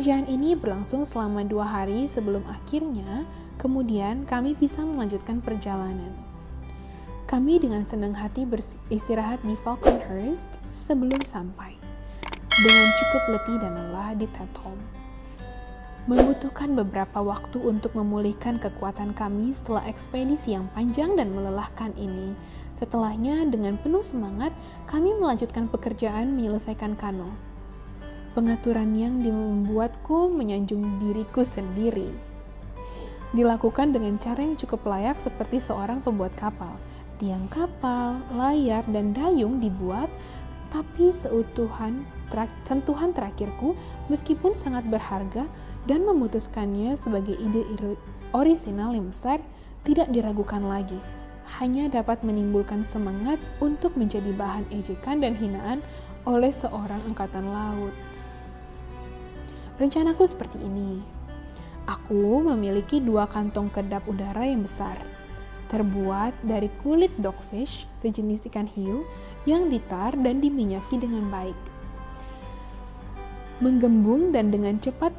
Pekerjaan ini berlangsung selama 2 hari sebelum akhirnya kemudian kami bisa melanjutkan perjalanan. Kami dengan senang hati beristirahat di Falconhurst sebelum sampai, dengan cukup letih dan lelah di Tatham. Membutuhkan beberapa waktu untuk memulihkan kekuatan kami setelah ekspedisi yang panjang dan melelahkan ini. Setelahnya, dengan penuh semangat, kami melanjutkan pekerjaan menyelesaikan kano. Pengaturan yang membuatku menyanjung diriku sendiri. Dilakukan dengan cara yang cukup layak seperti seorang pembuat kapal. Tiang kapal, layar, dan dayung dibuat, tapi sentuhan terakhirku, meskipun sangat berharga dan memutuskannya sebagai ide orisinal yang besar, tidak diragukan lagi. Hanya dapat menimbulkan semangat untuk menjadi bahan ejekan dan hinaan oleh seorang angkatan laut. Rencanaku seperti ini. Aku memiliki 2 kantong kedap udara yang besar, terbuat dari kulit dogfish, sejenis ikan hiu, yang ditar dan diminyaki dengan baik. Menggembung dan dengan cepat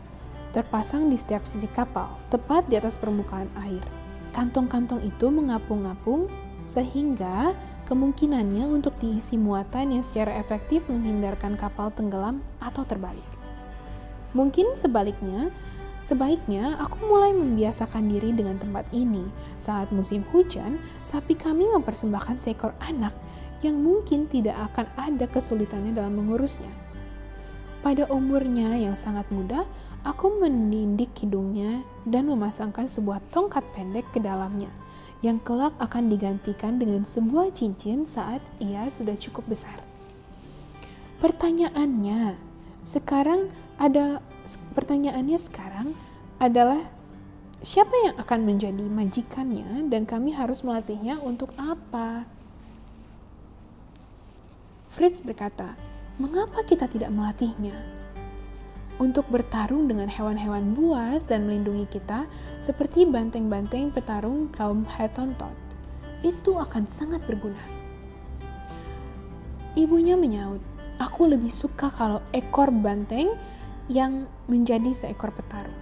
terpasang di setiap sisi kapal, tepat di atas permukaan air. Kantong-kantong itu mengapung-apung sehingga kemungkinannya untuk diisi muatan yang secara efektif menghindarkan kapal tenggelam atau terbalik. Mungkin sebaiknya aku mulai membiasakan diri dengan tempat ini. Saat musim hujan, sapi kami mempersembahkan seekor anak yang mungkin tidak akan ada kesulitannya dalam mengurusnya. Pada umurnya yang sangat muda, aku menindik hidungnya dan memasangkan sebuah tongkat pendek ke dalamnya, yang kelak akan digantikan dengan sebuah cincin saat ia sudah cukup besar. Pertanyaannya sekarang adalah siapa yang akan menjadi majikannya dan kami harus melatihnya untuk apa? Fritz berkata, "Mengapa kita tidak melatihnya? Untuk bertarung dengan hewan-hewan buas dan melindungi kita seperti banteng-banteng petarung kaum Hottentot. Itu akan sangat berguna." Ibunya menyaut, "Aku lebih suka kalau ekor banteng yang menjadi seekor petarung."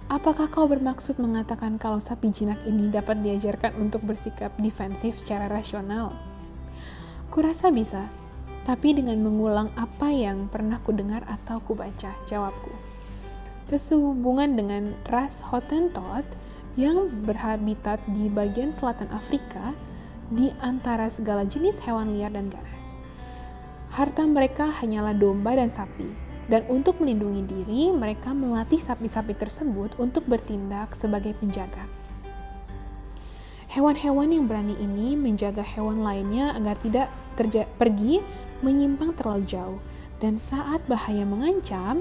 Apakah kau bermaksud mengatakan kalau sapi jinak ini dapat diajarkan untuk bersikap defensif secara rasional? Kurasa bisa, tapi dengan mengulang apa yang pernah kudengar atau kubaca, jawabku. Sehubungan dengan ras Hottentot yang berhabitat di bagian selatan Afrika, di antara segala jenis hewan liar dan ganas. Harta mereka hanyalah domba dan sapi. Dan untuk melindungi diri, mereka melatih sapi-sapi tersebut untuk bertindak sebagai penjaga. Hewan-hewan yang berani ini menjaga hewan lainnya agar tidak pergi menyimpang terlalu jauh, dan saat bahaya mengancam,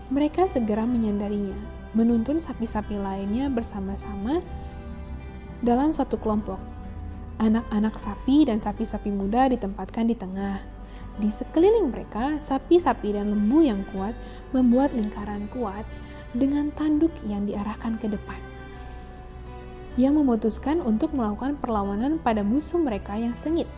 mereka segera menyadarinya, menuntun sapi-sapi lainnya bersama-sama dalam suatu kelompok. Anak-anak sapi dan sapi-sapi muda ditempatkan di tengah. Di sekeliling mereka, sapi-sapi dan lembu yang kuat membuat lingkaran kuat dengan tanduk yang diarahkan ke depan, yang memutuskan untuk melakukan perlawanan pada musuh mereka yang sengit.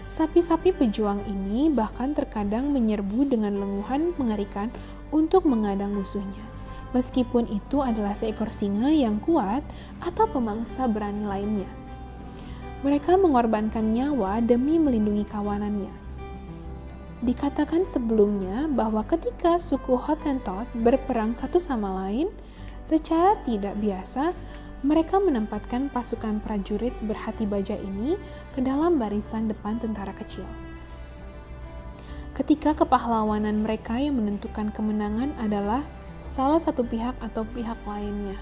Sapi-sapi pejuang ini bahkan terkadang menyerbu dengan lenguhan mengerikan untuk mengadang musuhnya, meskipun itu adalah seekor singa yang kuat atau pemangsa berani lainnya. Mereka mengorbankan nyawa demi melindungi kawanannya. Dikatakan sebelumnya bahwa ketika suku Hottentot berperang satu sama lain, secara tidak biasa, mereka menempatkan pasukan prajurit berhati baja ini ke dalam barisan depan tentara kecil. Ketika kepahlawanan mereka yang menentukan kemenangan adalah salah satu pihak atau pihak lainnya.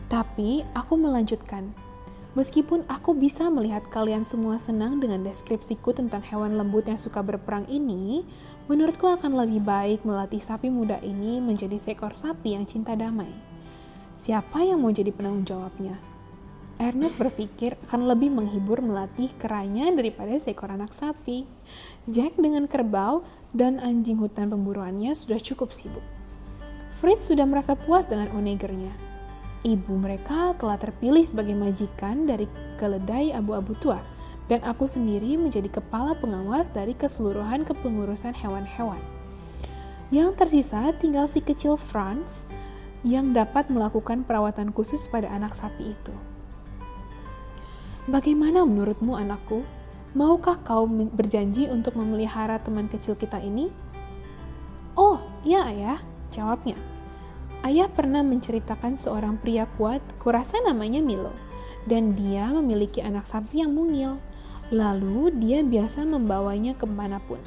Tapi aku melanjutkan. Meskipun aku bisa melihat kalian semua senang dengan deskripsiku tentang hewan lembut yang suka berperang ini, menurutku akan lebih baik melatih sapi muda ini menjadi seekor sapi yang cinta damai. Siapa yang mau jadi penanggung jawabnya? Ernest berpikir akan lebih menghibur melatih keranya daripada seekor anak sapi. Jack dengan kerbau dan anjing hutan pemburuannya sudah cukup sibuk. Fritz sudah merasa puas dengan onegernya. Ibu mereka telah terpilih sebagai majikan dari keledai abu-abu tua, dan aku sendiri menjadi kepala pengawas dari keseluruhan kepengurusan hewan-hewan. Yang tersisa tinggal si kecil Franz yang dapat melakukan perawatan khusus pada anak sapi itu. Bagaimana menurutmu, anakku? Maukah kau berjanji untuk memelihara teman kecil kita ini? Oh, iya ayah, jawabnya. Ayah pernah menceritakan seorang pria kuat, kurasa namanya Milo, dan dia memiliki anak sapi yang mungil. Lalu dia biasa membawanya kemanapun.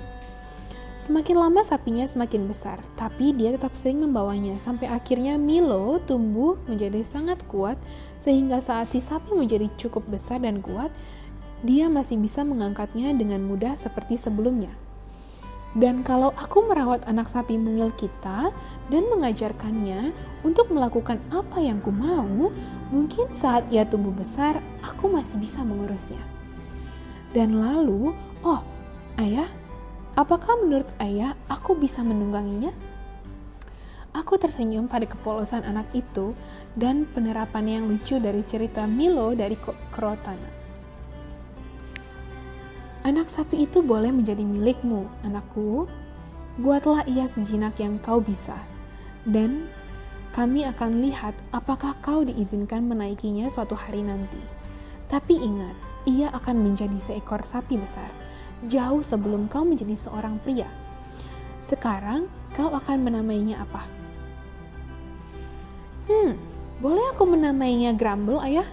Semakin lama sapinya semakin besar, tapi dia tetap sering membawanya, sampai akhirnya Milo tumbuh menjadi sangat kuat, sehingga saat si sapi menjadi cukup besar dan kuat, dia masih bisa mengangkatnya dengan mudah seperti sebelumnya. Dan kalau aku merawat anak sapi mungil kita dan mengajarkannya untuk melakukan apa yang ku mau, mungkin saat ia tumbuh besar, aku masih bisa mengurusnya. Dan lalu, oh, ayah, apakah menurut ayah aku bisa menungganginya? Aku tersenyum pada kepolosan anak itu dan penerapannya yang lucu dari cerita Milo dari Crotona. Anak sapi itu boleh menjadi milikmu, anakku. Buatlah ia sejinak yang kau bisa. Dan kami akan lihat apakah kau diizinkan menaikinya suatu hari nanti. Tapi ingat, ia akan menjadi seekor sapi besar, jauh sebelum kau menjadi seorang pria. Sekarang, kau akan menamainya apa? Boleh aku menamainya Grumble, ayah?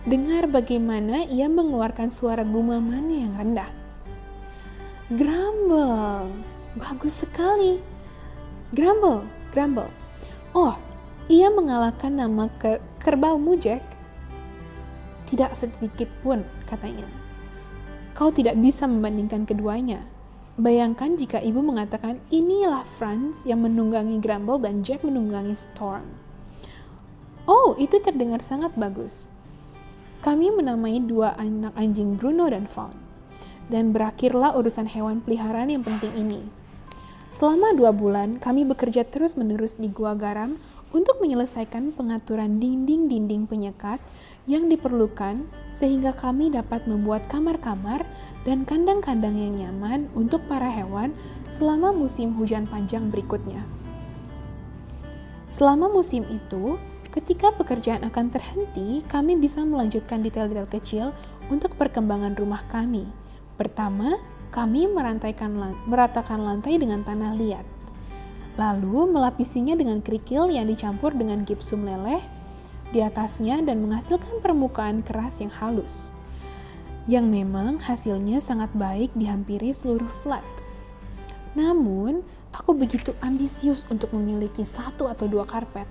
Dengar bagaimana ia mengeluarkan suara gumamannya yang rendah. Grumble, bagus sekali. Grumble, Grumble. Oh, ia mengalahkan nama kerbaumu, Jack. Tidak sedikit pun, katanya. Kau tidak bisa membandingkan keduanya. Bayangkan jika ibu mengatakan, inilah Franz yang menunggangi Grumble dan Jack menunggangi Storm. Oh, itu terdengar sangat bagus. Kami menamai dua anak anjing Bruno dan Fawn. Dan berakhirlah urusan hewan peliharaan yang penting ini. Selama 2 bulan, kami bekerja terus-menerus di Gua Garam untuk menyelesaikan pengaturan dinding-dinding penyekat yang diperlukan sehingga kami dapat membuat kamar-kamar dan kandang-kandang yang nyaman untuk para hewan selama musim hujan panjang berikutnya. Selama musim itu, ketika pekerjaan akan terhenti, kami bisa melanjutkan detail-detail kecil untuk perkembangan rumah kami. Pertama, kami meratakan lantai dengan tanah liat. Lalu melapisinya dengan kerikil yang dicampur dengan gipsum leleh di atasnya dan menghasilkan permukaan keras yang halus. Yang memang hasilnya sangat baik di hampir seluruh flat. Namun, aku begitu ambisius untuk memiliki 1 atau 2 karpet.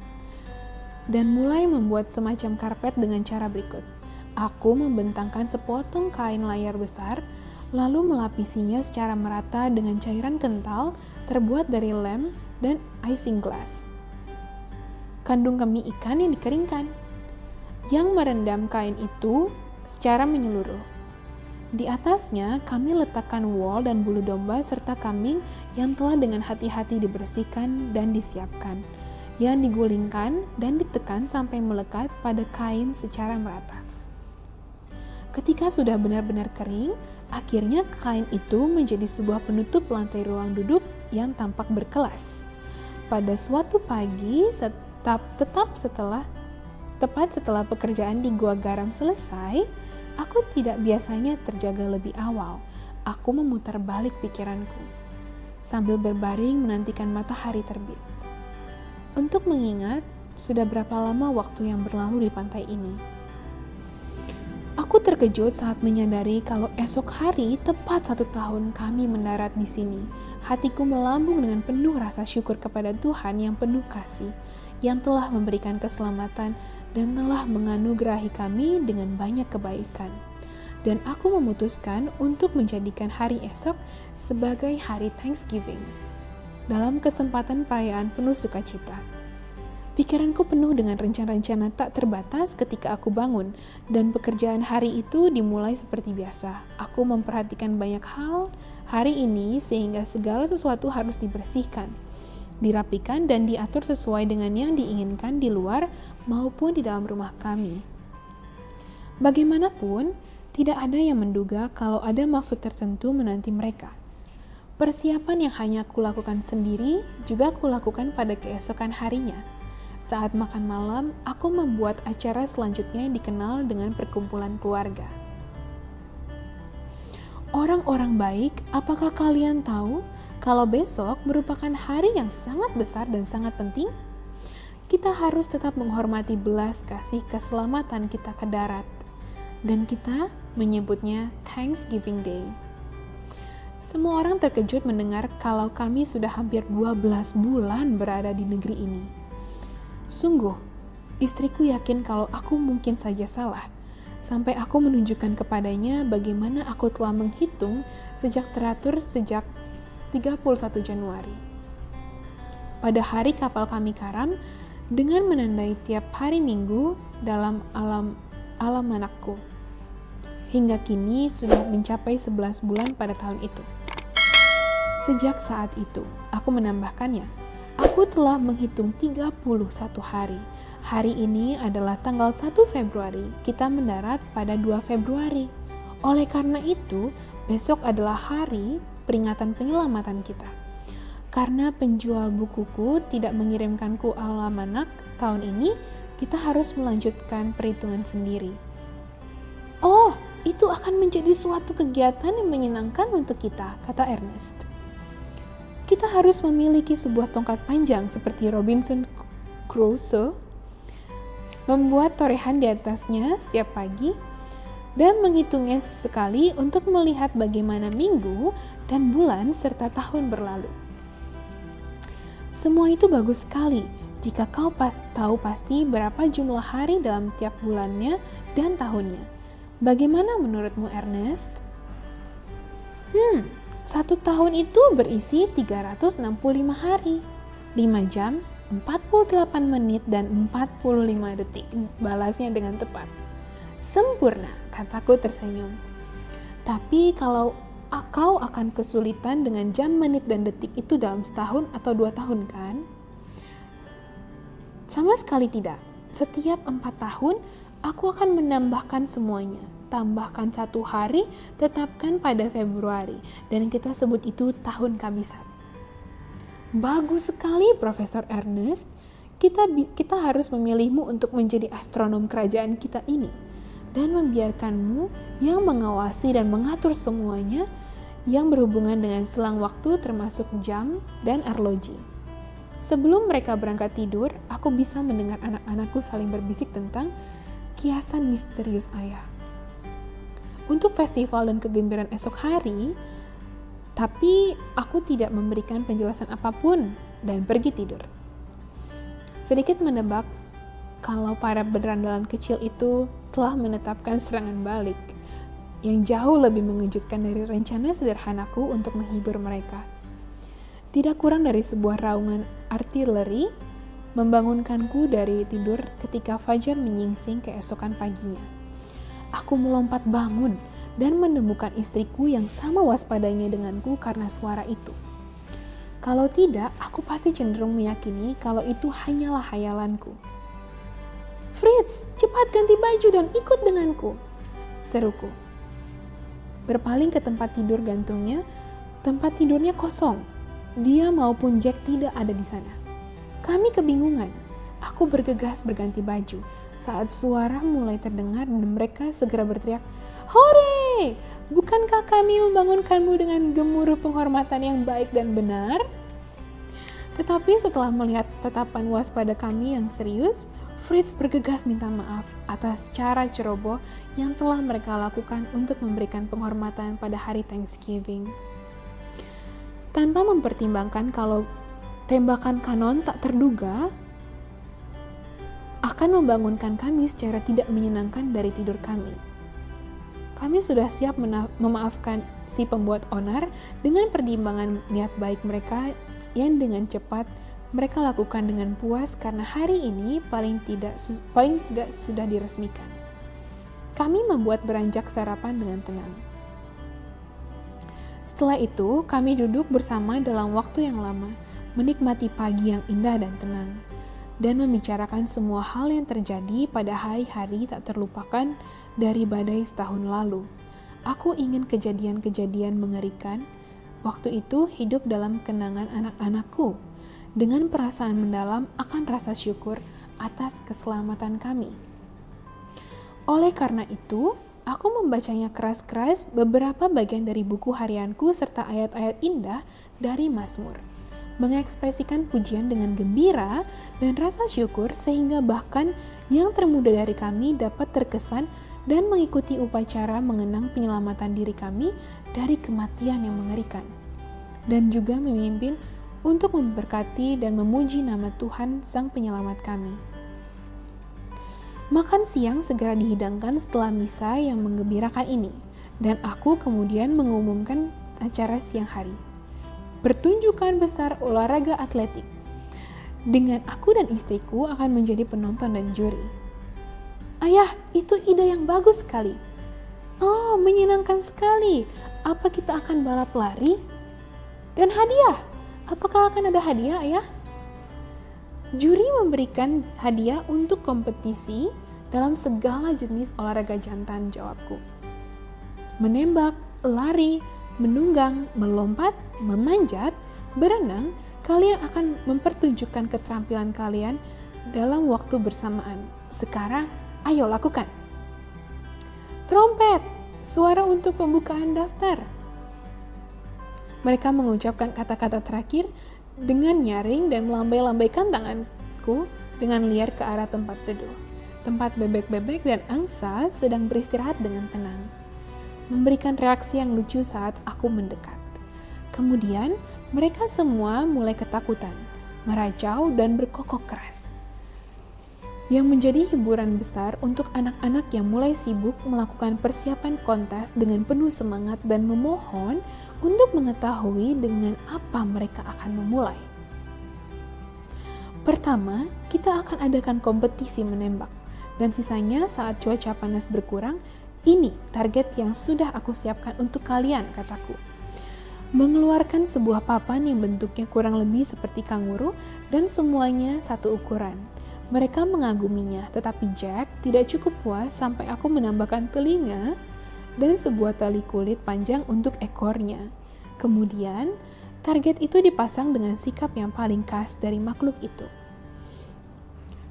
Dan mulai membuat semacam karpet dengan cara berikut. Aku membentangkan sepotong kain layar besar, lalu melapisinya secara merata dengan cairan kental terbuat dari lem dan isinglass. Kandung kemih ikan yang dikeringkan, yang merendam kain itu secara menyeluruh. Di atasnya kami letakkan wol dan bulu domba serta kambing yang telah dengan hati-hati dibersihkan dan disiapkan, yang digulingkan dan ditekan sampai melekat pada kain secara merata. Ketika sudah benar-benar kering, akhirnya kain itu menjadi sebuah penutup lantai ruang duduk yang tampak berkelas. Pada suatu pagi, tepat setelah pekerjaan di Gua Garam selesai, aku tidak biasanya terjaga lebih awal. Aku memutar balik pikiranku, sambil berbaring menantikan matahari terbit. Untuk mengingat, sudah berapa lama waktu yang berlalu di pantai ini. Aku terkejut saat menyadari kalau esok hari tepat 1 tahun kami mendarat di sini. Hatiku melambung dengan penuh rasa syukur kepada Tuhan yang penuh kasih, yang telah memberikan keselamatan dan telah menganugerahi kami dengan banyak kebaikan. Dan aku memutuskan untuk menjadikan hari esok sebagai hari Thanksgiving, dalam kesempatan perayaan penuh sukacita. Pikiranku penuh dengan rencana-rencana tak terbatas ketika aku bangun, dan pekerjaan hari itu dimulai seperti biasa. Aku memperhatikan banyak hal hari ini sehingga segala sesuatu harus dibersihkan, dirapikan, dan diatur sesuai dengan yang diinginkan di luar maupun di dalam rumah kami. Bagaimanapun, tidak ada yang menduga kalau ada maksud tertentu menanti mereka. Persiapan yang hanya kulakukan sendiri juga kulakukan pada keesokan harinya. Saat makan malam, aku membuat acara selanjutnya yang dikenal dengan perkumpulan keluarga. Orang-orang baik, apakah kalian tahu kalau besok merupakan hari yang sangat besar dan sangat penting? Kita harus tetap menghormati belas kasih keselamatan kita ke darat. Dan kita menyebutnya Thanksgiving Day. Semua orang terkejut mendengar kalau kami sudah hampir 12 bulan berada di negeri ini. Sungguh, istriku yakin kalau aku mungkin saja salah, sampai aku menunjukkan kepadanya bagaimana aku telah menghitung sejak teratur sejak 31 Januari. Pada hari kapal kami karam, dengan menandai tiap hari Minggu dalam alamanakku. Hingga kini sudah mencapai 11 bulan pada tahun itu. Sejak saat itu, aku menambahkannya, aku telah menghitung 31 hari. Hari ini adalah tanggal 1 Februari, kita mendarat pada 2 Februari. Oleh karena itu, besok adalah hari peringatan penyelamatan kita. Karena penjual bukuku tidak mengirimkanku almanak tahun ini, kita harus melanjutkan perhitungan sendiri. Oh, itu akan menjadi suatu kegiatan yang menyenangkan untuk kita, kata Ernest. Kita harus memiliki sebuah tongkat panjang seperti Robinson Crusoe, membuat torehan di atasnya setiap pagi, dan menghitungnya sekali untuk melihat bagaimana minggu dan bulan serta tahun berlalu. Semua itu bagus sekali jika kau tahu pasti berapa jumlah hari dalam tiap bulannya dan tahunnya. Bagaimana menurutmu, Ernest? Satu tahun itu berisi 365 hari, 5 jam, 48 menit, dan 45 detik. Balasnya dengan tepat. Sempurna, kataku tersenyum. Tapi kalau kau akan kesulitan dengan jam, menit, dan detik itu dalam setahun atau 2 tahun, kan? Sama sekali tidak. Setiap 4 tahun, aku akan menambahkan semuanya. Tambahkan 1 hari, tetapkan pada Februari, dan kita sebut itu tahun kabisat. Bagus sekali, Profesor Ernest. Kita harus memilihmu untuk menjadi astronom kerajaan kita ini, dan membiarkanmu yang mengawasi dan mengatur semuanya yang berhubungan dengan selang waktu termasuk jam dan arloji. Sebelum mereka berangkat tidur, aku bisa mendengar anak-anakku saling berbisik tentang kiasan misterius ayah. Untuk festival dan kegembiraan esok hari, tapi aku tidak memberikan penjelasan apapun dan pergi tidur. Sedikit menebak kalau para berandalan kecil itu telah menetapkan serangan balik yang jauh lebih mengejutkan dari rencana sederhanaku untuk menghibur mereka. Tidak kurang dari sebuah raungan artileri membangunkanku dari tidur ketika fajar menyingsing keesokan paginya. Aku melompat bangun dan menemukan istriku yang sama waspadanya denganku karena suara itu. Kalau tidak, aku pasti cenderung meyakini kalau itu hanyalah hayalanku. "Fritz, cepat ganti baju dan ikut denganku," seruku. Berpaling ke tempat tidur gantungnya, tempat tidurnya kosong. Dia maupun Jack tidak ada di sana. Kami kebingungan. Aku bergegas berganti baju. Saat suara mulai terdengar dan mereka segera berteriak, "Hore! Bukankah kami membangunkanmu dengan gemuruh penghormatan yang baik dan benar?" Tetapi setelah melihat tatapan waspada kami yang serius, Fritz bergegas minta maaf atas cara ceroboh yang telah mereka lakukan untuk memberikan penghormatan pada hari Thanksgiving. Tanpa mempertimbangkan kalau tembakan kanon tak terduga akan membangunkan kami secara tidak menyenangkan dari tidur kami. Kami sudah siap memaafkan si pembuat onar dengan pertimbangan niat baik mereka yang dengan cepat mereka lakukan dengan puas karena hari ini paling tidak sudah diresmikan. Kami membuat beranjak sarapan dengan tenang. Setelah itu, kami duduk bersama dalam waktu yang lama, menikmati pagi yang indah dan tenang, dan membicarakan semua hal yang terjadi pada hari-hari tak terlupakan dari badai setahun lalu. Aku ingin kejadian-kejadian mengerikan waktu itu hidup dalam kenangan anak-anakku, dengan perasaan mendalam akan rasa syukur atas keselamatan kami. Oleh karena itu, aku membacanya keras-keras beberapa bagian dari buku harianku serta ayat-ayat indah dari Mazmur, mengekspresikan pujian dengan gembira dan rasa syukur sehingga bahkan yang termuda dari kami dapat terkesan dan mengikuti upacara mengenang penyelamatan diri kami dari kematian yang mengerikan, dan juga memimpin untuk memberkati dan memuji nama Tuhan Sang Penyelamat kami. Makan siang segera dihidangkan setelah misa yang menggembirakan ini, dan aku kemudian mengumumkan acara siang hari. Pertunjukan besar olahraga atletik. Dengan aku dan istriku akan menjadi penonton dan juri. Ayah, itu ide yang bagus sekali. Oh, menyenangkan sekali. Apa kita akan balap lari? Dan hadiah? Apakah akan ada hadiah, Ayah? Juri memberikan hadiah untuk kompetisi dalam segala jenis olahraga jantan, jawabku. Menembak, lari, menunggang, melompat, memanjat, berenang, kalian akan mempertunjukkan keterampilan kalian dalam waktu bersamaan. Sekarang, ayo lakukan. Trompet, suara untuk pembukaan daftar. Mereka mengucapkan kata-kata terakhir dengan nyaring dan melambai-lambaikan tanganku dengan liar ke arah tempat teduh. Tempat bebek-bebek dan angsa sedang beristirahat dengan tenang, memberikan reaksi yang lucu saat aku mendekat. Kemudian, mereka semua mulai ketakutan, meracau dan berkokok keras. Yang menjadi hiburan besar untuk anak-anak yang mulai sibuk melakukan persiapan kontes dengan penuh semangat dan memohon untuk mengetahui dengan apa mereka akan memulai. Pertama, kita akan adakan kompetisi menembak, dan sisanya saat cuaca panas berkurang. Ini target yang sudah aku siapkan untuk kalian, kataku. Mengeluarkan sebuah papan yang bentuknya kurang lebih seperti kanguru dan semuanya satu ukuran. Mereka mengaguminya, tetapi Jack tidak cukup puas sampai aku menambahkan telinga dan sebuah tali kulit panjang untuk ekornya. Kemudian, target itu dipasang dengan sikap yang paling khas dari makhluk itu.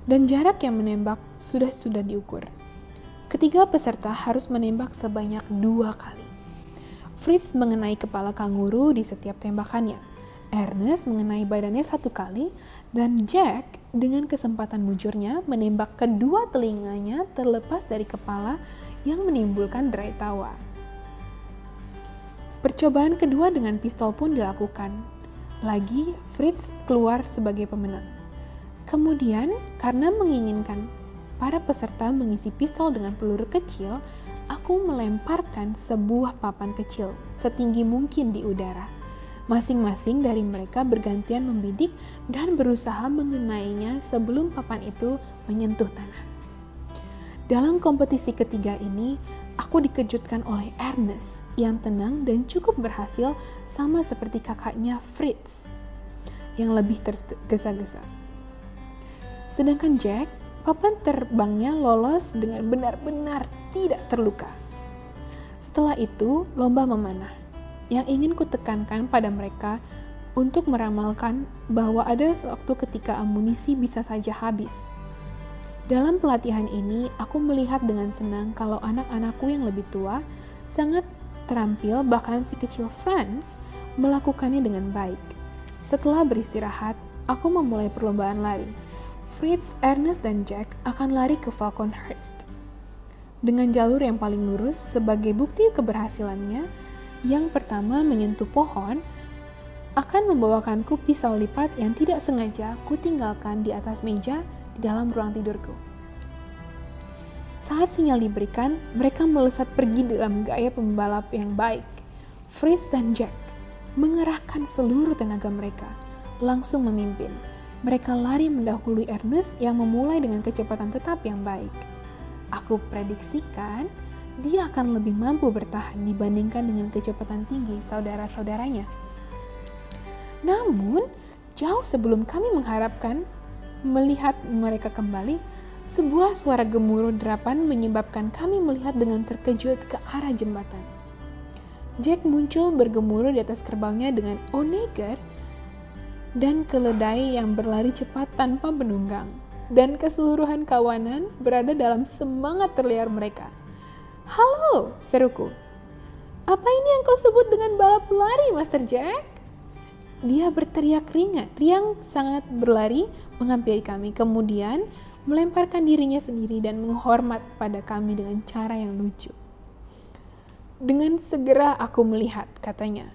Dan jarak yang menembak sudah diukur. Ketiga peserta harus menembak sebanyak 2 kali. Fritz mengenai kepala kanguru di setiap tembakannya. Ernest mengenai badannya 1 kali, dan Jack dengan kesempatan mujurnya menembak kedua telinganya terlepas dari kepala yang menimbulkan derai tawa. Percobaan kedua dengan pistol pun dilakukan. Lagi, Fritz keluar sebagai pemenang. Kemudian, karena menginginkan para peserta mengisi pistol dengan peluru kecil, aku melemparkan sebuah papan kecil setinggi mungkin di udara. Masing-masing dari mereka bergantian membidik dan berusaha mengenainya sebelum papan itu menyentuh tanah. Dalam kompetisi ketiga ini, aku dikejutkan oleh Ernest yang tenang dan cukup berhasil, sama seperti kakaknya Fritz yang lebih tergesa-gesa. Sedangkan Jack, papan terbangnya lolos dengan benar-benar tidak terluka. Setelah itu, lomba memanah. Yang ingin kutekankan pada mereka untuk meramalkan bahwa ada suatu ketika amunisi bisa saja habis. Dalam pelatihan ini, aku melihat dengan senang kalau anak-anakku yang lebih tua sangat terampil, bahkan si kecil Franz melakukannya dengan baik. Setelah beristirahat, aku memulai perlombaan lari. Fritz, Ernest, dan Jack akan lari ke Falconhurst dengan jalur yang paling lurus. Sebagai bukti keberhasilannya, yang pertama menyentuh pohon akan membawakanku pisau lipat yang tidak sengaja kutinggalkan di atas meja di dalam ruang tidurku. Saat sinyal diberikan, mereka melesat pergi dalam gaya pembalap yang baik. Fritz dan Jack mengerahkan seluruh tenaga mereka, langsung memimpin. Mereka lari mendahului Ernest yang memulai dengan kecepatan tetap yang baik. Aku prediksikan dia akan lebih mampu bertahan dibandingkan dengan kecepatan tinggi saudara-saudaranya. Namun, jauh sebelum kami mengharapkan melihat mereka kembali, Sebuah suara gemuruh derapan menyebabkan kami melihat dengan terkejut ke arah jembatan. Jack muncul bergemuruh di atas gerbangnya dengan onager dan keledai yang berlari cepat tanpa penunggang. Dan keseluruhan kawanan berada dalam semangat terliar mereka. "Halo," seruku. "Apa ini yang kau sebut dengan balap lari, Master Jack?" Dia berteriak riang sangat berlari menghampiri kami, kemudian melemparkan dirinya sendiri dan menghormat pada kami dengan cara yang lucu. "Dengan segera aku melihat," katanya,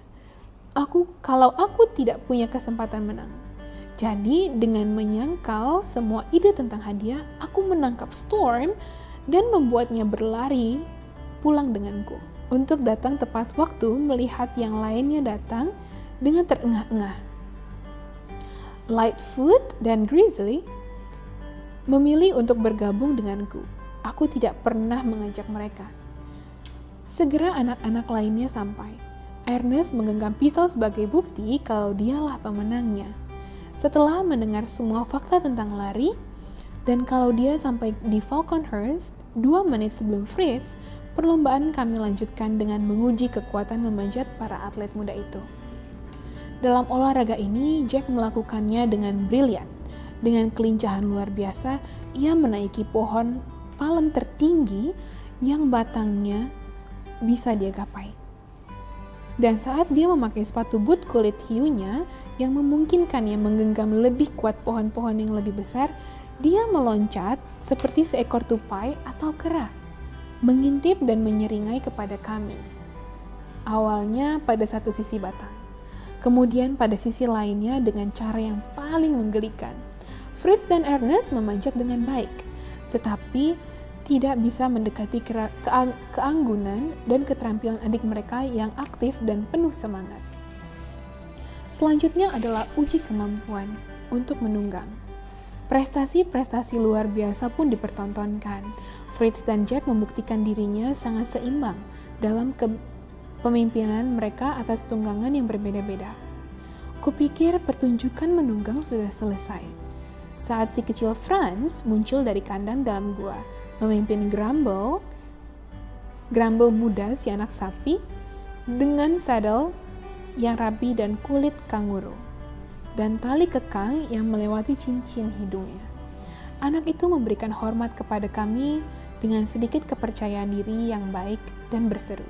kalau aku tidak punya kesempatan menang. Jadi dengan menyangkal semua ide tentang hadiah, aku menangkap Storm dan membuatnya berlari pulang denganku untuk datang tepat waktu melihat yang lainnya datang dengan terengah-engah. Lightfoot dan Grizzly memilih untuk bergabung denganku. Aku tidak pernah mengajak mereka. Segera anak-anak lainnya sampai. Ernest menggenggam pisau sebagai bukti kalau dialah pemenangnya. Setelah mendengar semua fakta tentang lari, dan kalau dia sampai di Falconhurst 2 menit sebelum Fritz, perlombaan kami lanjutkan dengan menguji kekuatan memanjat para atlet muda itu. Dalam olahraga ini, Jack melakukannya dengan brilian. Dengan kelincahan luar biasa, ia menaiki pohon palem tertinggi yang batangnya bisa dia gapai. Dan saat dia memakai sepatu boot kulit hiunya yang memungkinkannya menggenggam lebih kuat pohon-pohon yang lebih besar, dia meloncat seperti seekor tupai atau kera, mengintip dan menyeringai kepada kami. Awalnya pada satu sisi batang, kemudian pada sisi lainnya dengan cara yang paling menggelikan. Fritz dan Ernest memanjat dengan baik, tetapi tidak bisa mendekati keanggunan dan keterampilan adik mereka yang aktif dan penuh semangat. Selanjutnya adalah uji kemampuan untuk menunggang. Prestasi-prestasi luar biasa pun dipertontonkan. Fritz dan Jack membuktikan dirinya sangat seimbang dalam kepemimpinan mereka atas tunggangan yang berbeda-beda. Kupikir pertunjukan menunggang sudah selesai saat si kecil Franz muncul dari kandang dalam gua, memimpin Grumble muda si anak sapi dengan sadel yang rapi dan kulit kanguru dan tali kekang yang melewati cincin hidungnya. Anak itu memberikan hormat kepada kami dengan sedikit kepercayaan diri yang baik dan berseru,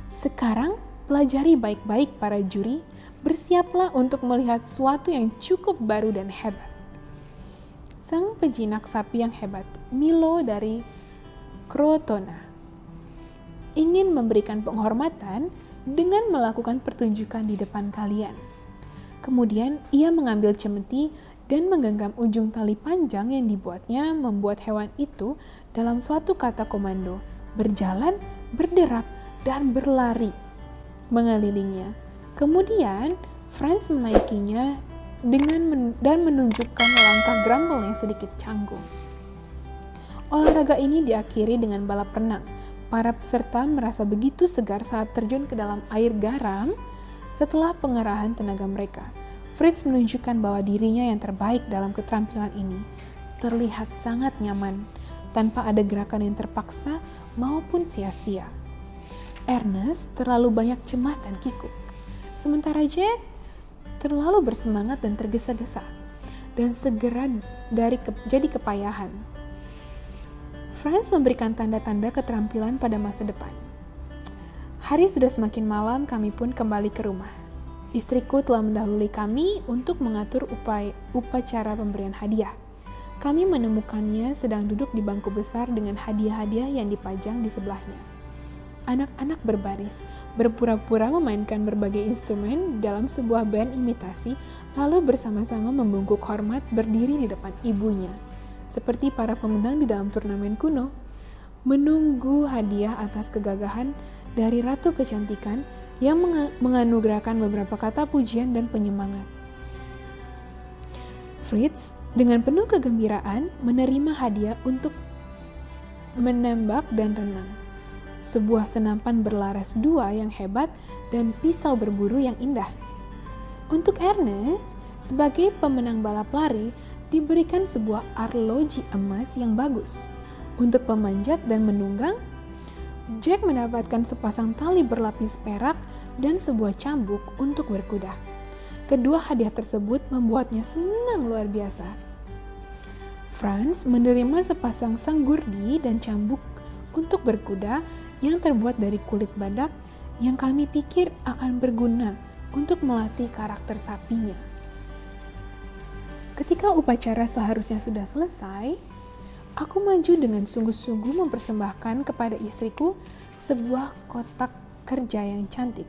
"Sekarang pelajari baik-baik para juri, bersiaplah untuk melihat sesuatu yang cukup baru dan hebat." Sang pejinak sapi yang hebat, Milo dari Crotona, ingin memberikan penghormatan dengan melakukan pertunjukan di depan kalian. Kemudian ia mengambil cemeti dan menggenggam ujung tali panjang yang dibuatnya membuat hewan itu dalam suatu kata komando, berjalan, berderap, dan berlari mengelilingnya. Kemudian Franz menaikinya dan menunjukkan langkah Grumble yang sedikit canggung. Olahraga ini diakhiri dengan balap renang. Para peserta merasa begitu segar saat terjun ke dalam air garam setelah pengerahan tenaga mereka. Fritz menunjukkan bahwa dirinya yang terbaik dalam keterampilan ini terlihat sangat nyaman, tanpa ada gerakan yang terpaksa maupun sia-sia. Ernest terlalu banyak cemas dan kikuk, sementara Jack terlalu bersemangat dan tergesa-gesa, dan segera jadi kepayahan. Franz memberikan tanda-tanda keterampilan pada masa depan. Hari sudah semakin malam, kami pun kembali ke rumah. Istriku telah mendahului kami untuk mengatur upacara pemberian hadiah. Kami menemukannya sedang duduk di bangku besar dengan hadiah-hadiah yang dipajang di sebelahnya. Anak-anak berbaris, berpura-pura memainkan berbagai instrumen dalam sebuah band imitasi, lalu bersama-sama membungkuk hormat berdiri di depan ibunya, seperti para pemenang di dalam turnamen kuno, menunggu hadiah atas kegagahan dari Ratu Kecantikan yang menganugerahkan beberapa kata pujian dan penyemangat. Fritz dengan penuh kegembiraan menerima hadiah untuk menembak dan renang, sebuah senapan berlaras 2 yang hebat, dan pisau berburu yang indah. Untuk Ernest, sebagai pemenang balap lari, diberikan sebuah arloji emas yang bagus. Untuk pemanjat dan menunggang, Jack mendapatkan sepasang tali berlapis perak dan sebuah cambuk untuk berkuda. Kedua hadiah tersebut membuatnya senang luar biasa. Franz menerima sepasang sanggurdi dan cambuk untuk berkuda yang terbuat dari kulit badak yang kami pikir akan berguna untuk melatih karakter sapinya. Ketika upacara seharusnya sudah selesai, aku maju dengan sungguh-sungguh mempersembahkan kepada istriku sebuah kotak kerja yang cantik,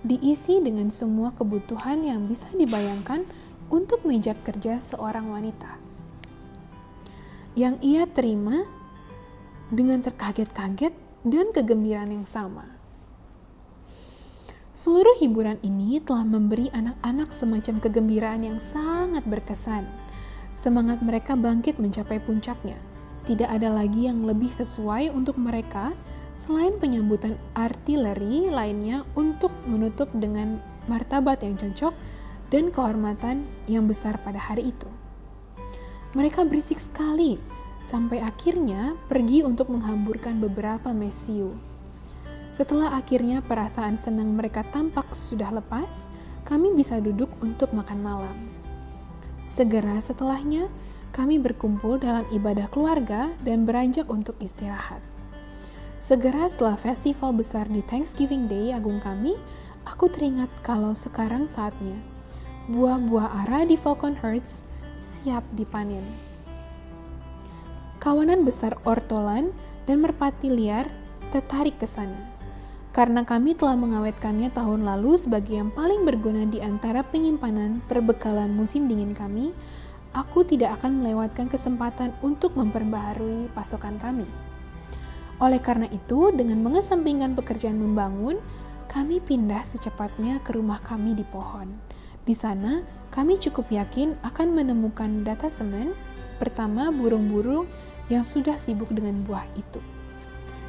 diisi dengan semua kebutuhan yang bisa dibayangkan untuk meja kerja seorang wanita. Yang ia terima dengan terkaget-kaget dan kegembiraan yang sama. Seluruh hiburan ini telah memberi anak-anak semacam kegembiraan yang sangat berkesan. Semangat mereka bangkit mencapai puncaknya. Tidak ada lagi yang lebih sesuai untuk mereka selain penyambutan artileri lainnya untuk menutup dengan martabat yang cocok dan kehormatan yang besar pada hari itu. Mereka berisik sekali, sampai akhirnya pergi untuk menghamburkan beberapa mesiu. Setelah akhirnya perasaan senang mereka tampak sudah lepas, kami bisa duduk untuk makan malam. Segera setelahnya, kami berkumpul dalam ibadah keluarga dan beranjak untuk istirahat. Segera setelah festival besar di Thanksgiving Day agung kami, aku teringat kalau sekarang saatnya buah-buah ara di Falconhurst siap dipanen. Kawanan besar ortolan dan merpati liar tertarik ke sana. Karena kami telah mengawetkannya tahun lalu sebagai yang paling berguna di antara penyimpanan perbekalan musim dingin kami, aku tidak akan melewatkan kesempatan untuk memperbaharui pasokan kami. Oleh karena itu, dengan mengesampingkan pekerjaan membangun, kami pindah secepatnya ke rumah kami di pohon. Di sana, kami cukup yakin akan menemukan data semen, pertama burung-burung yang sudah sibuk dengan buah itu.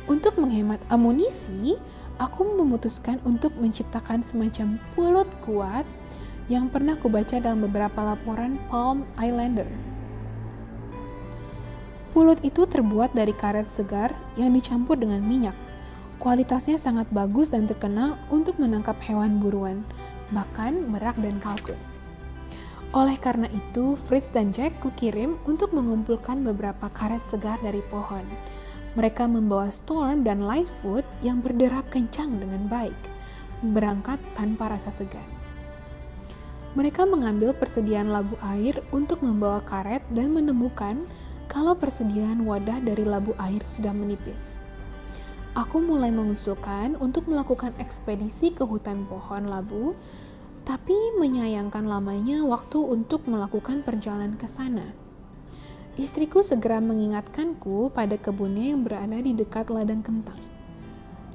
Untuk menghemat amunisi, aku memutuskan untuk menciptakan semacam pulut kuat yang pernah kubaca dalam beberapa laporan Palm Islander. Pulut itu terbuat dari karet segar yang dicampur dengan minyak. Kualitasnya sangat bagus dan terkenal untuk menangkap hewan buruan, bahkan merak dan kalkun. Oleh karena itu, Fritz dan Jack kukirim untuk mengumpulkan beberapa karet segar dari pohon. Mereka membawa Storm dan Lightfoot yang berderap kencang dengan baik, berangkat tanpa rasa segan. Mereka mengambil persediaan labu air untuk membawa karet dan menemukan kalau persediaan wadah dari labu air sudah menipis. Aku mulai mengusulkan untuk melakukan ekspedisi ke hutan pohon labu, tapi menyayangkan lamanya waktu untuk melakukan perjalanan ke sana. Istriku segera mengingatkanku pada kebunnya yang berada di dekat ladang kentang.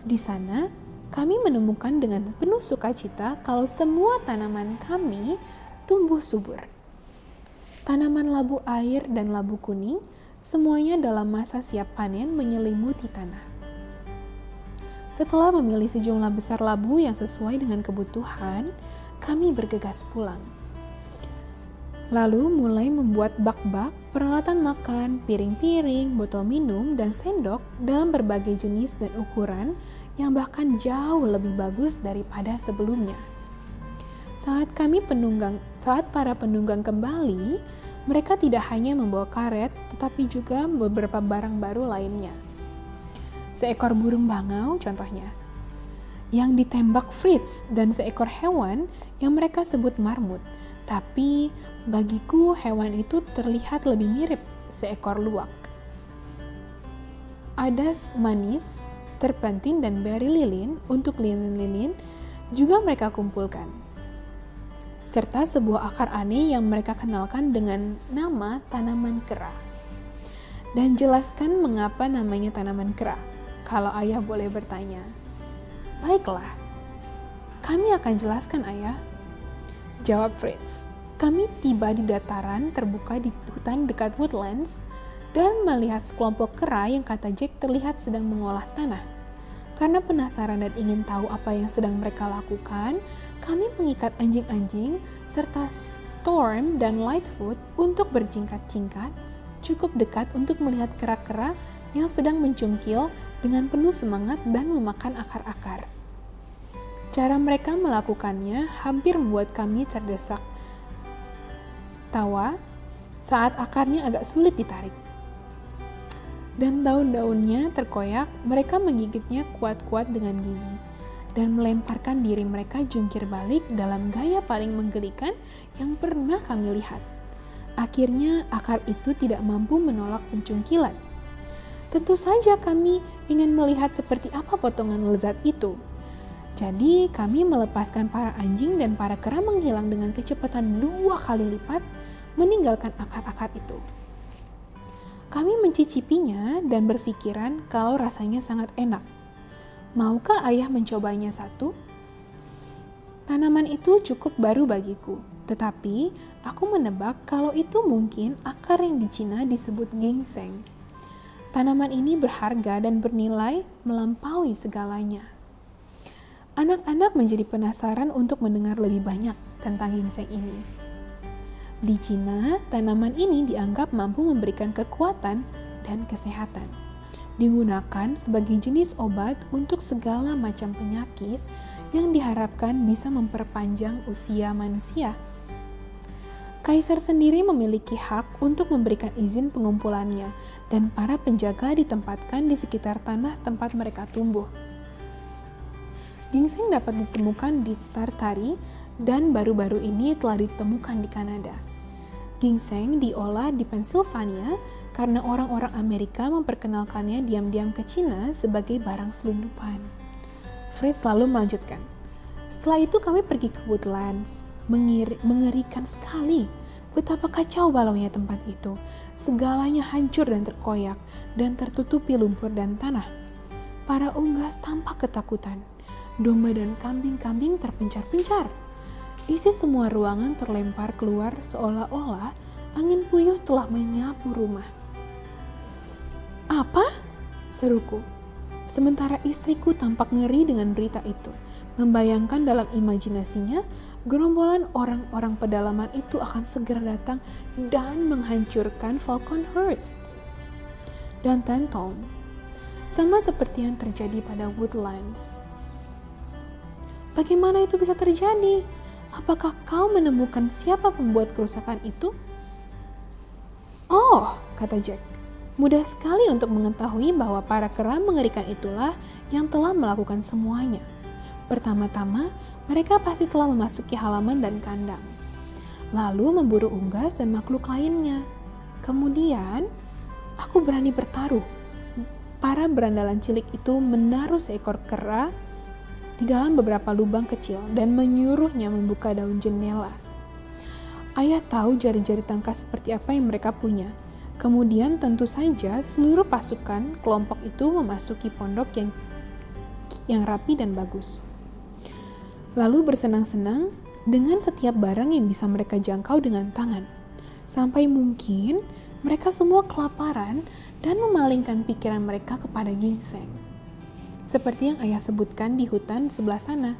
Di sana, kami menemukan dengan penuh sukacita kalau semua tanaman kami tumbuh subur. Tanaman labu air dan labu kuning, semuanya dalam masa siap panen menyelimuti tanah. Setelah memilih sejumlah besar labu yang sesuai dengan kebutuhan, kami bergegas pulang. Lalu mulai membuat bak-bak, peralatan makan, piring-piring, botol minum, dan sendok dalam berbagai jenis dan ukuran yang bahkan jauh lebih bagus daripada sebelumnya. Saat para penunggang kembali, mereka tidak hanya membawa karet, tetapi juga beberapa barang baru lainnya. Seekor burung bangau contohnya, yang ditembak Fritz, dan seekor hewan yang mereka sebut marmut. Tapi bagiku hewan itu terlihat lebih mirip seekor luwak. Adas manis, terpentin, dan beri lilin untuk lilin-lilin juga mereka kumpulkan. Serta sebuah akar aneh yang mereka kenalkan dengan nama tanaman kera. Dan jelaskan mengapa namanya tanaman kera, kalau ayah boleh bertanya. Baiklah, kami akan jelaskan ayah, jawab Fritz. Kami tiba di dataran terbuka di hutan dekat Woodlands dan melihat sekelompok kera yang kata Jack terlihat sedang mengolah tanah. Karena penasaran dan ingin tahu apa yang sedang mereka lakukan, kami mengikat anjing-anjing serta Storm dan Lightfoot untuk berjingkat-jingkat, cukup dekat untuk melihat kera-kera yang sedang mencungkil dengan penuh semangat dan memakan akar-akar. Cara mereka melakukannya hampir membuat kami terdesak tawa saat akarnya agak sulit ditarik. Dan daun-daunnya terkoyak, mereka menggigitnya kuat-kuat dengan gigi dan melemparkan diri mereka jungkir balik dalam gaya paling menggelikan yang pernah kami lihat. Akhirnya akar itu tidak mampu menolak pencungkilan. Tentu saja kami ingin melihat seperti apa potongan lezat itu. Jadi kami melepaskan para anjing dan para kera menghilang dengan kecepatan 2 kali lipat meninggalkan akar-akar itu. Kami mencicipinya dan berpikiran kalau rasanya sangat enak. Maukah ayah mencobanya satu? Tanaman itu cukup baru bagiku, tetapi aku menebak kalau itu mungkin akar yang di Cina disebut ginseng. Tanaman ini berharga dan bernilai melampaui segalanya. Anak-anak menjadi penasaran untuk mendengar lebih banyak tentang ginseng ini. Di Cina, tanaman ini dianggap mampu memberikan kekuatan dan kesehatan. Digunakan sebagai jenis obat untuk segala macam penyakit yang diharapkan bisa memperpanjang usia manusia. Kaisar sendiri memiliki hak untuk memberikan izin pengumpulannya, dan para penjaga ditempatkan di sekitar tanah tempat mereka tumbuh. Ginseng dapat ditemukan di Tartary dan baru-baru ini telah ditemukan di Kanada. Ginseng diolah di Pennsylvania karena orang-orang Amerika memperkenalkannya diam-diam ke Cina sebagai barang selundupan. Fritz lalu melanjutkan, setelah itu kami pergi ke Woodlands. Mengerikan sekali betapa kacau balaunya tempat itu. Segalanya hancur dan terkoyak dan tertutupi lumpur dan tanah. Para unggas tampak ketakutan. Domba dan kambing-kambing terpencar-pencar. Isi semua ruangan terlempar keluar seolah-olah angin puyuh telah menyapu rumah. Apa? Seruku. Sementara istriku tampak ngeri dengan berita itu, membayangkan dalam imajinasinya gerombolan orang-orang pedalaman itu akan segera datang dan menghancurkan Falconhurst dan Tenton, sama seperti yang terjadi pada Woodlands. Bagaimana itu bisa terjadi? Apakah kau menemukan siapa pembuat kerusakan itu? Oh, kata Jack. Mudah sekali untuk mengetahui bahwa para kera mengerikan itulah yang telah melakukan semuanya. Pertama-tama, mereka pasti telah memasuki halaman dan kandang. Lalu memburu unggas dan makhluk lainnya. Kemudian, aku berani bertaruh. Para berandalan cilik itu menaruh seekor kera di dalam beberapa lubang kecil dan menyuruhnya membuka daun jendela. Ayah tahu jari-jari tangkas seperti apa yang mereka punya. Kemudian tentu saja seluruh pasukan kelompok itu memasuki pondok yang rapi dan bagus. Lalu bersenang-senang dengan setiap barang yang bisa mereka jangkau dengan tangan. Sampai mungkin mereka semua kelaparan dan memalingkan pikiran mereka kepada ginseng. Seperti yang ayah sebutkan di hutan sebelah sana,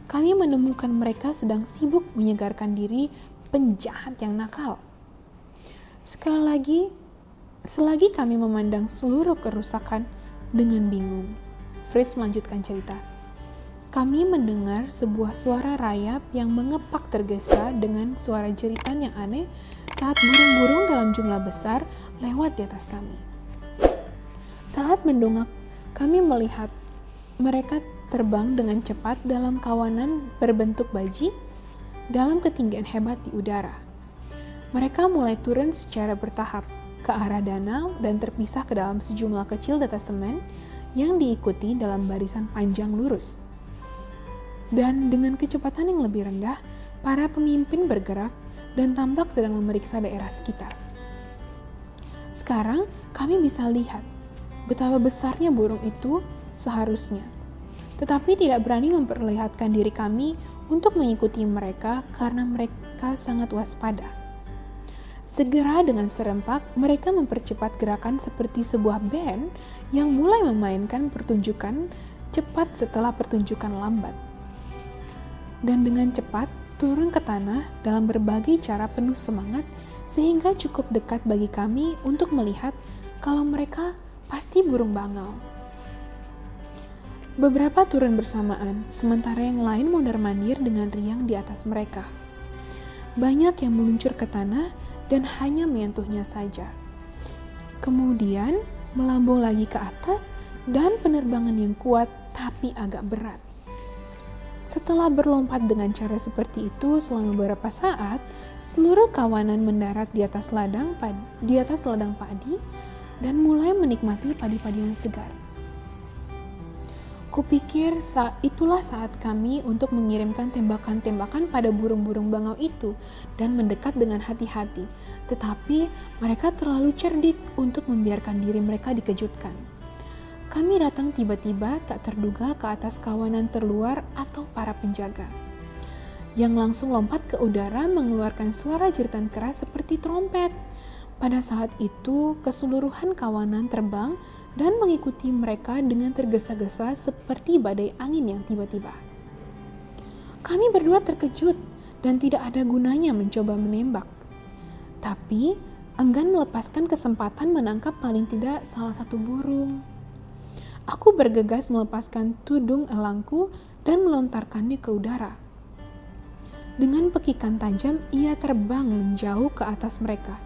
kami menemukan mereka sedang sibuk menyegarkan diri penjahat yang nakal. Sekali lagi, selagi kami memandang seluruh kerusakan dengan bingung, Fritz melanjutkan cerita. Kami mendengar sebuah suara rayap yang mengepak tergesa dengan suara jeritan yang aneh saat burung-burung dalam jumlah besar lewat di atas kami. Saat mendongak, kami melihat mereka terbang dengan cepat dalam kawanan berbentuk baji dalam ketinggian hebat di udara. Mereka mulai turun secara bertahap ke arah danau dan terpisah ke dalam sejumlah kecil detasemen yang diikuti dalam barisan panjang lurus. Dan dengan kecepatan yang lebih rendah, para pemimpin bergerak dan tampak sedang memeriksa daerah sekitar. Sekarang kami bisa lihat betapa besarnya burung itu seharusnya, tetapi tidak berani memperlihatkan diri kami untuk mengikuti mereka karena mereka sangat waspada. Segera dengan serempak, mereka mempercepat gerakan seperti sebuah band yang mulai memainkan pertunjukan cepat setelah pertunjukan lambat. Dan dengan cepat, turun ke tanah dalam berbagai cara penuh semangat sehingga cukup dekat bagi kami untuk melihat kalau mereka pasti burung bangau. Beberapa turun bersamaan, sementara yang lain mondar-mandir dengan riang di atas mereka. Banyak yang meluncur ke tanah dan hanya menyentuhnya saja. Kemudian melambung lagi ke atas dan penerbangan yang kuat tapi agak berat. Setelah berlompat dengan cara seperti itu selama beberapa saat, seluruh kawanan mendarat di atas ladang padi dan mulai menikmati padi-padi yang segar. Kupikir itulah saat kami untuk mengirimkan tembakan-tembakan pada burung-burung bangau itu dan mendekat dengan hati-hati, tetapi mereka terlalu cerdik untuk membiarkan diri mereka dikejutkan. Kami datang tiba-tiba tak terduga ke atas kawanan terluar atau para penjaga, yang langsung lompat ke udara mengeluarkan suara jeritan keras seperti trompet. Pada saat itu, keseluruhan kawanan terbang dan mengikuti mereka dengan tergesa-gesa seperti badai angin yang tiba-tiba. Kami berdua terkejut dan tidak ada gunanya mencoba menembak, tapi enggan melepaskan kesempatan menangkap paling tidak salah satu burung. Aku bergegas melepaskan tudung elangku dan melontarkannya ke udara. Dengan pekikan tajam, ia terbang menjauh ke atas mereka,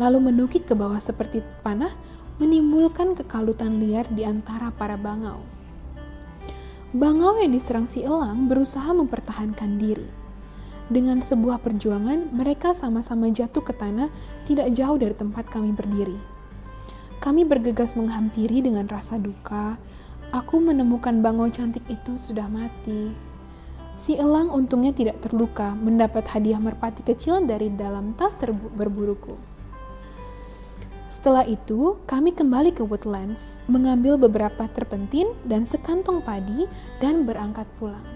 lalu menukik ke bawah seperti panah, menimbulkan kekalutan liar di antara para bangau. Bangau yang diserang si elang berusaha mempertahankan diri. Dengan sebuah perjuangan, mereka sama-sama jatuh ke tanah tidak jauh dari tempat kami berdiri. Kami bergegas menghampiri dengan rasa duka. Aku menemukan bangau cantik itu sudah mati. Si elang untungnya tidak terluka, mendapat hadiah merpati kecil dari dalam tas berburuku. Setelah itu, kami kembali ke Woodlands, mengambil beberapa terpentin dan sekantong padi dan berangkat pulang.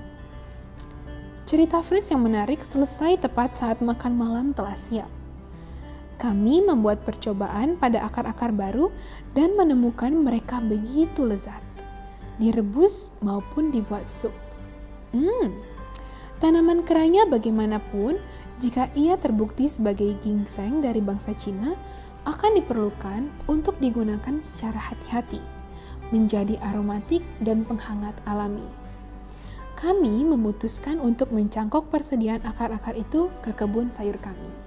Cerita Fritz yang menarik selesai tepat saat makan malam telah siap. Kami membuat percobaan pada akar-akar baru dan menemukan mereka begitu lezat, direbus maupun dibuat sup. Tanaman keranya bagaimanapun, jika ia terbukti sebagai ginseng dari bangsa Cina, akan diperlukan untuk digunakan secara hati-hati, menjadi aromatik dan penghangat alami. Kami memutuskan untuk mencangkok persediaan akar-akar itu ke kebun sayur kami.